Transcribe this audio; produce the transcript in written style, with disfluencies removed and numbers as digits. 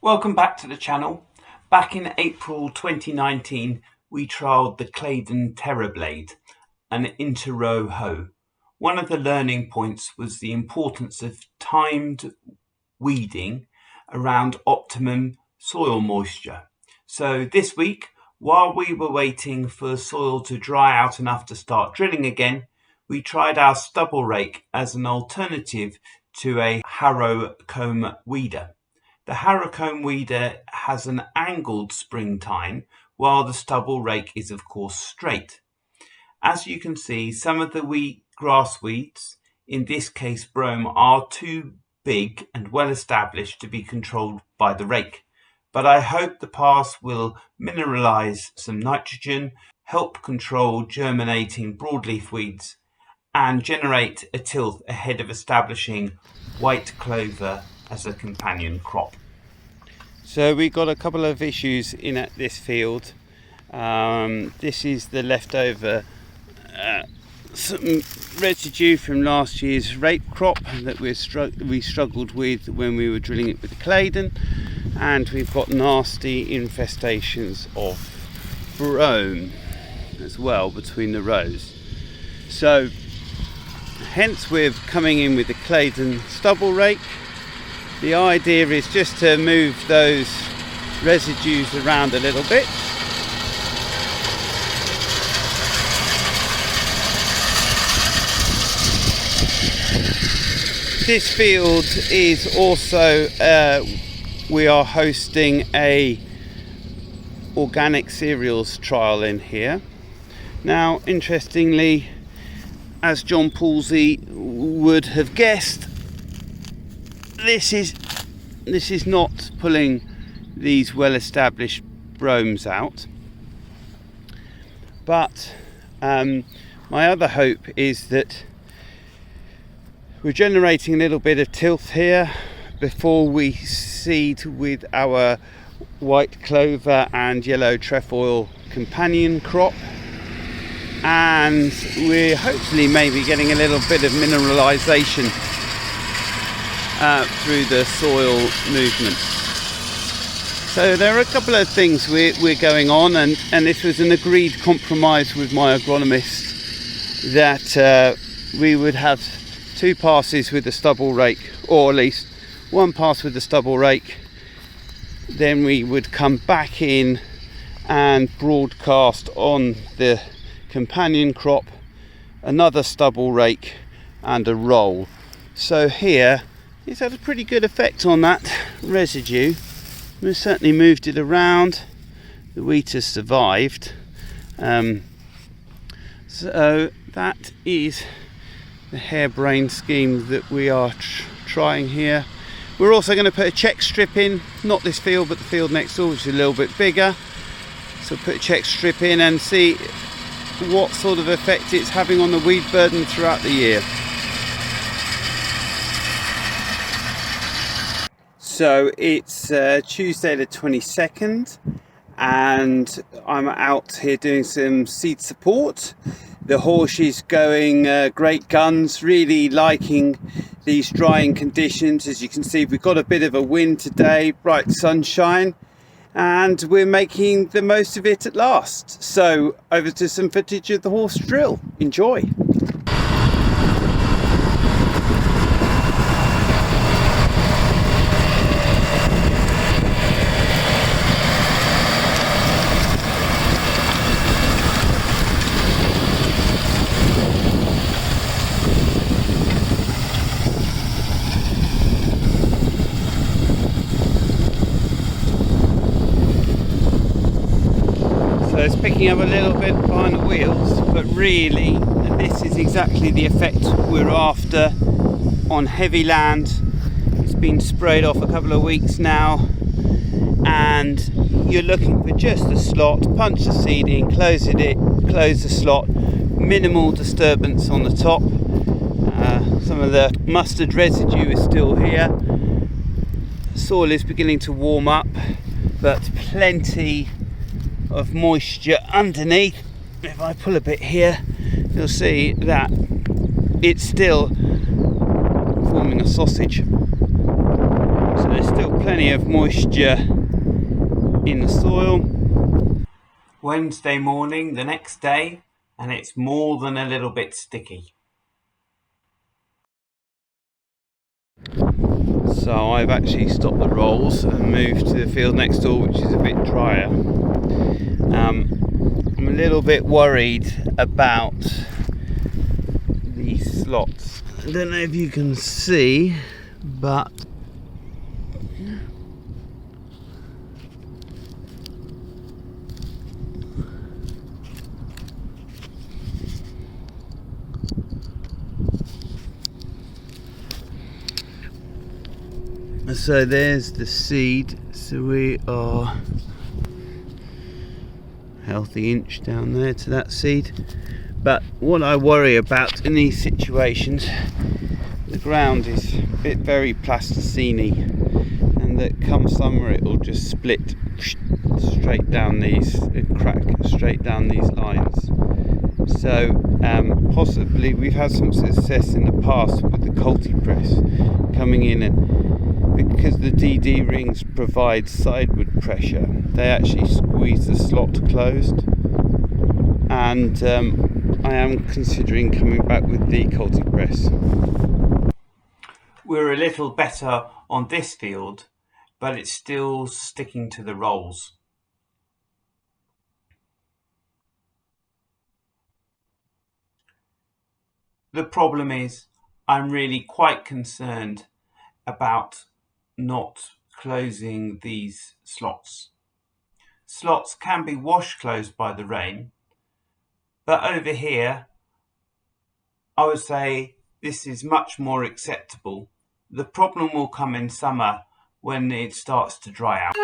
Welcome back to the channel. Back in April 2019 we trialled the Clayton Blade, an inter-row hoe. One of the learning points was the importance of timed weeding around optimum soil moisture. So this week, while we were waiting for soil to dry out enough to start drilling again, we tried our stubble rake as an alternative to a harrow comb weeder. The harrow comb weeder has an angled spring tine, while the stubble rake is of course straight. As you can see, some of the grass weeds, in this case brome, are too big and well established to be controlled by the rake. But I hope the pass will mineralise some nitrogen, help control germinating broadleaf weeds, and generate a tilth ahead of establishing white clover as a companion crop. So we got a couple of issues in at this field. This is the leftover some residue from last year's rape crop that we struggled with when we were drilling it with the Clayton, and we've got nasty infestations of brome as well between the rows. So hence we're coming in with the Clayton stubble rake. The idea is just to move those residues around a little bit. This field is also, we are hosting a organic cereals trial in here. Now, interestingly, as John Palsy would have guessed, this is not pulling these well-established bromes out. But my other hope is that we're generating a little bit of tilth here before we seed with our white clover and yellow trefoil companion crop, and we're hopefully maybe getting a little bit of mineralisation through the soil movement. So there are a couple of things we're going on, and this was an agreed compromise with my agronomist that we would have 2 passes with the stubble rake, or at least 1 pass with the stubble rake. Then we would come back in and broadcast on the companion crop another stubble rake and a roll. So here it's had a pretty good effect on that residue. We've certainly moved it around. The wheat has survived. So that is the harebrained scheme that we are trying here. We're also going to put a check strip in, not this field but the field next door, which is a little bit bigger. So put a check strip in and see what sort of effect it's having on the weed burden throughout the year. So it's Tuesday the 22nd, and I'm out here doing some seed support. The Horsch is going great guns, really liking these drying conditions. As you can see, we've got a bit of a wind today, bright sunshine, and we're making the most of it at last. So over to some footage of the Horsch drill. Enjoy. So it's picking up a little bit behind the wheels, but really this is exactly the effect we're after on heavy land. It's been sprayed off a couple of weeks now, and you're looking for just a slot, punch the seed in, close the slot, minimal disturbance on the top. Some of the mustard residue is still here. Soil is beginning to warm up, but plenty of moisture underneath. If I pull a bit here, you'll see that it's still forming a sausage. So there's still plenty of moisture in the soil. Wednesday morning, the next day, and it's more than a little bit sticky. So I've actually stopped the rolls and moved to the field next door, which is a bit drier. I'm a little bit worried about these slots. I don't know if you can see, but so there's the seed. So we are healthy inch down there to that seed. But what I worry about in these situations, the ground is very plasticine, and that come summer it will just split straight down these, crack straight down these lines. So possibly we've had some success in the past with the Culti press coming in, and because the DD rings provide sideward pressure, they actually squeeze the slot closed. And I am considering coming back with the Culti press. We're a little better on this field, but it's still sticking to the rolls. The problem is I'm really quite concerned about not closing these slots. Slots can be wash closed by the rain, but over here I would say this is much more acceptable. The problem will come in summer when it starts to dry out.